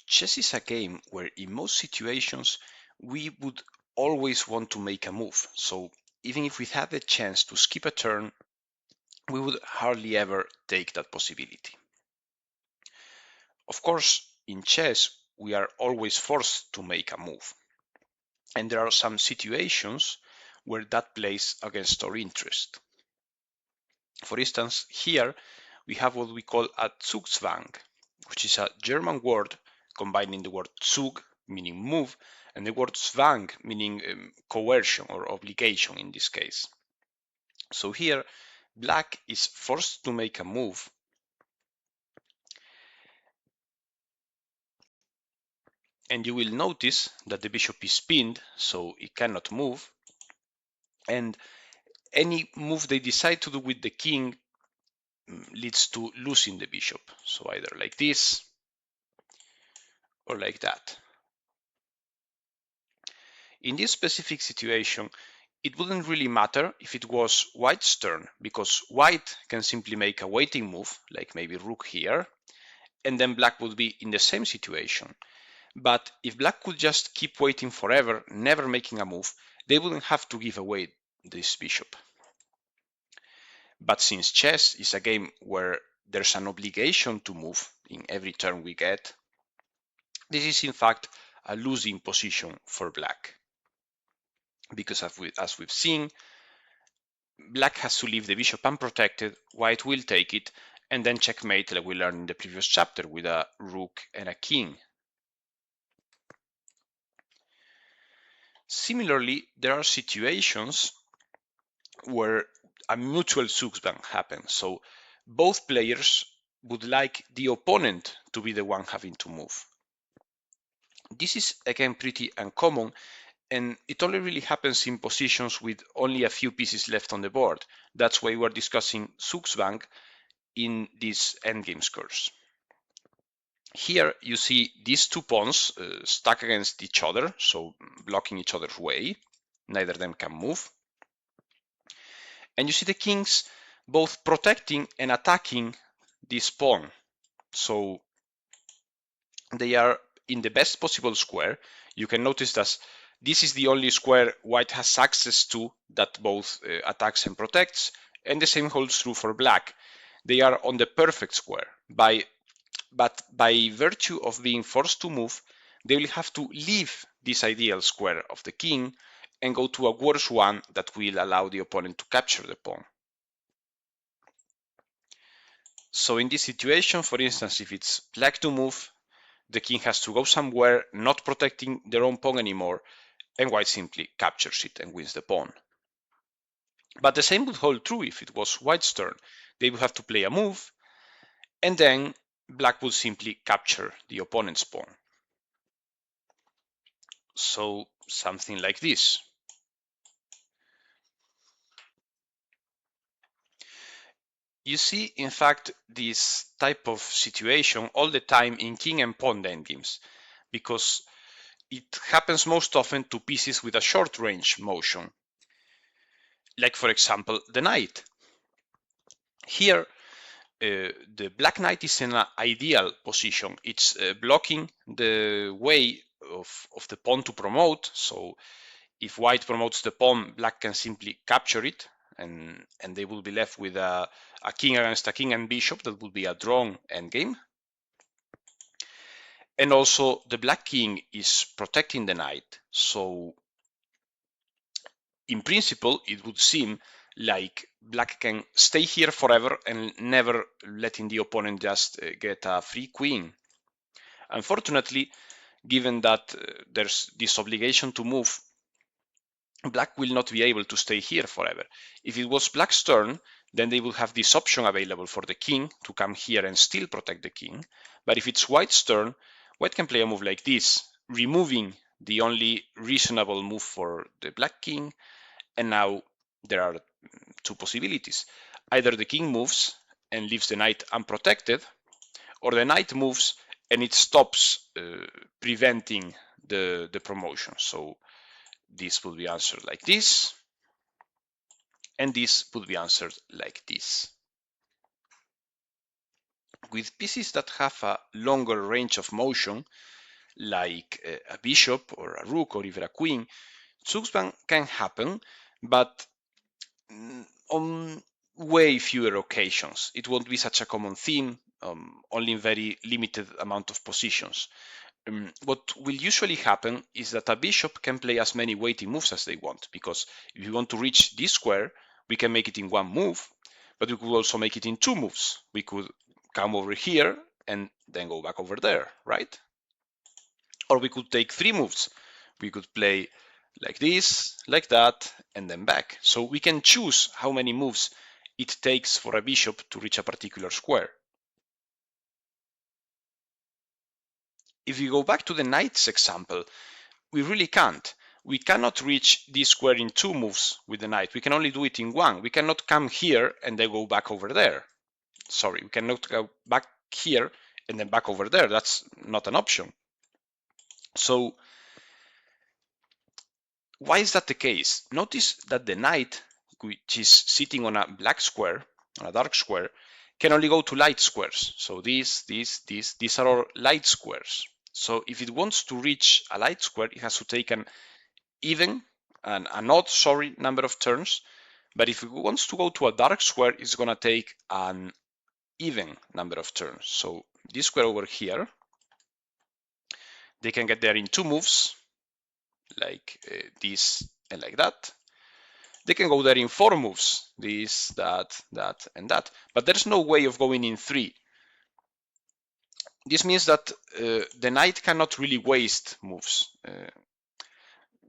chess is a game where in most situations we would always want to make a move. So even if we had the chance to skip a turn, we would hardly ever take that possibility. Of course, in chess, we are always forced to make a move. And there are some situations where that plays against our interest. For instance, here we have what we call a Zugzwang, which is a German word combining the word Zug, meaning move, and the word Zwang, meaning coercion or obligation in this case. So here, black is forced to make a move, and you will notice that the bishop is pinned, so it cannot move, and any move they decide to do with the king leads to losing the bishop. So either like this or like that. In this specific situation, it wouldn't really matter if it was white's turn, because white can simply make a waiting move, like maybe rook here, and then black would be in the same situation. But if black could just keep waiting forever, never making a move, they wouldn't have to give away this bishop. But since chess is a game where there's an obligation to move in every turn we get, this is in fact a losing position for black. Because as we've seen, black has to leave the bishop unprotected, white will take it, and then checkmate like we learned in the previous chapter with a rook and a king. Similarly, there are situations where a mutual Zugzwang happens. So both players would like the opponent to be the one having to move. This is again pretty uncommon, and it only really happens in positions with only a few pieces left on the board. That's why we're discussing Zugzwang in this endgames course. Here you see these two pawns stuck against each other, so blocking each other's way. Neither of them can move. And you see the kings both protecting and attacking this pawn. So they are in the best possible square. You can notice that this is the only square white has access to that both attacks and protects, and the same holds true for black. They are on the perfect square. But by virtue of being forced to move, they will have to leave this ideal square of the king and go to a worse one that will allow the opponent to capture the pawn. So in this situation, for instance, if it's black to move, the king has to go somewhere not protecting their own pawn anymore, and white simply captures it and wins the pawn. But the same would hold true if it was white's turn. They would have to play a move, and then black would simply capture the opponent's pawn. So something like this. You see, in fact, this type of situation all the time in king and pawn endgames, because it happens most often to pieces with a short range motion. Like, for example, the knight. Here, the black knight is in an ideal position. It's blocking the way of the pawn to promote. So if white promotes the pawn, black can simply capture it, and they will be left with a king against a king and bishop. That would be a drawn endgame. And also the black king is protecting the knight. So in principle, it would seem like black can stay here forever and never letting the opponent just get a free queen. Unfortunately, given that there's this obligation to move, black will not be able to stay here forever. If it was black's turn, then they would have this option available for the king to come here and still protect the king. But if it's white's turn, white can play a move like this, removing the only reasonable move for the black king. And now there are two possibilities. Either the king moves and leaves the knight unprotected, or the knight moves and it stops preventing the promotion. So this would be answered like this, and this would be answered like this. With pieces that have a longer range of motion, like a bishop or a rook or even a queen, Zugzwang can happen, but on way fewer occasions. It won't be such a common theme, only in very limited amount of positions. What will usually happen is that a bishop can play as many waiting moves as they want, because if we want to reach this square, we can make it in one move, but we could also make it in two moves. We could come over here and then go back over there, right? Or we could take three moves. We could play like this, like that, and then back. So we can choose how many moves it takes for a bishop to reach a particular square. If we go back to the knight's example, we really can't. We cannot reach this square in two moves with the knight. We can only do it in one. We cannot come here and then go back over there. Sorry, we cannot go back here and then back over there. That's not an option. So why is that the case? Notice that the knight, which is sitting on a black square, on a dark square, can only go to light squares. So these are all light squares. So if it wants to reach a light square, it has to take an odd, number of turns. But if it wants to go to a dark square, it's going to take an even number of turns. So this square over here, they can get there in two moves, like this and like that. They can go there in four moves, this, that, and that. But there's no way of going in three. This means that the knight cannot really waste moves.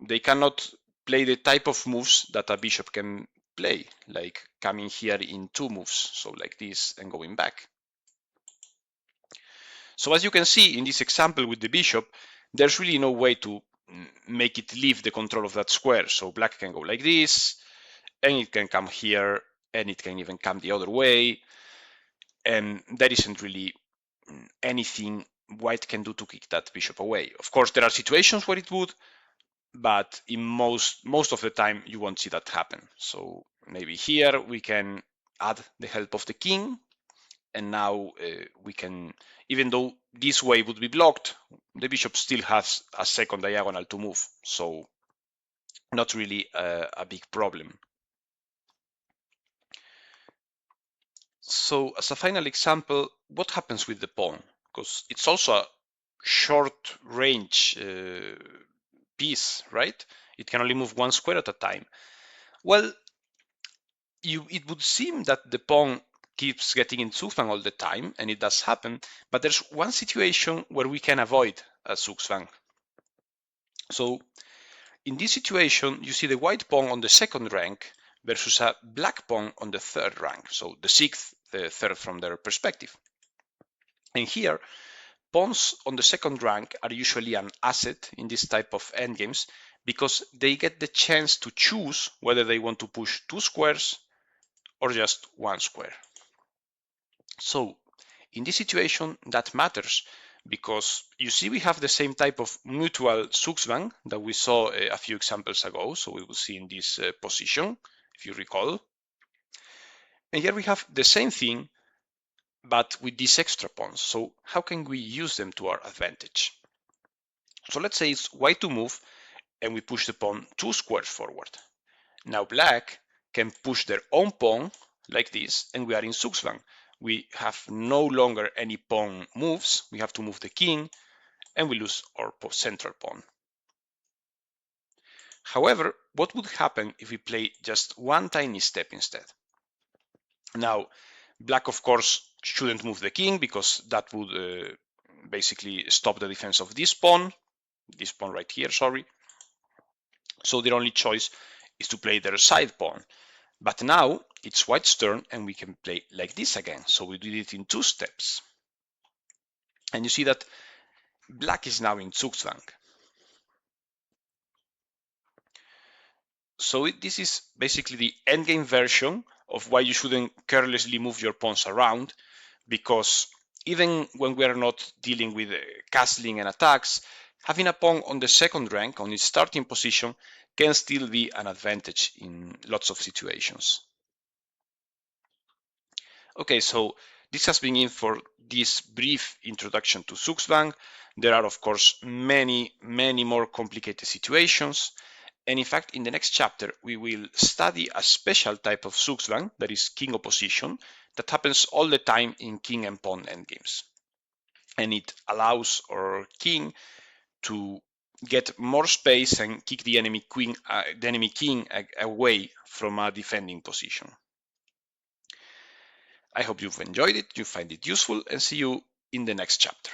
They cannot play the type of moves that a bishop can play, like coming here in two moves, so like this and going back. So as you can see in this example with the bishop, there's really no way to make it leave the control of that square. So black can go like this, and it can come here, and it can even come the other way, and there isn't really anything white can do to kick that bishop away. Of course, there are situations where it would, but in most of the time you won't see that happen. So maybe here we can add the help of the king, and now we can, even though this way would be blocked, the bishop still has a second diagonal to move, so not really a big problem. So as a final example, what happens with the pawn? Because it's also a short range piece, right? It can only move one square at a time. Well, it would seem that the pawn keeps getting in Zugzwang all the time, and it does happen, but there's one situation where we can avoid a Zugzwang. So in this situation, you see the white pawn on the second rank versus a black pawn on the third rank, so the sixth, the third from their perspective. And here, pawns on the second rank are usually an asset in this type of endgames because they get the chance to choose whether they want to push two squares or just one square. So in this situation, that matters because you see we have the same type of mutual Zugzwang that we saw a few examples ago. So we will see in this position, if you recall. And here we have the same thing, but with these extra pawns. So how can we use them to our advantage? So let's say it's white to move and we push the pawn two squares forward. Now black can push their own pawn like this, and we are in Zugzwang. We have no longer any pawn moves. We have to move the king, and we lose our central pawn. However, what would happen if we play just one tiny step instead? Now, black, of course, shouldn't move the king because that would basically stop the defense of this pawn right here, sorry. So their only choice is to play their side pawn. But now it's white's turn and we can play like this again. So we did it in two steps. And you see that black is now in Zugzwang. So this is basically the endgame version of why you shouldn't carelessly move your pawns around, because even when we are not dealing with castling and attacks, having a pawn on the second rank, on its starting position, can still be an advantage in lots of situations. Okay, so This has been it for this brief introduction to Zugzwang. There are, of course, many more complicated situations. And in fact, in the next chapter, we will study a special type of Zugzwang, that is king opposition, that happens all the time in king and pawn endgames. And it allows our king to get more space and kick the enemy king away from a defending position. I hope you've enjoyed it, you find it useful, and see you in the next chapter.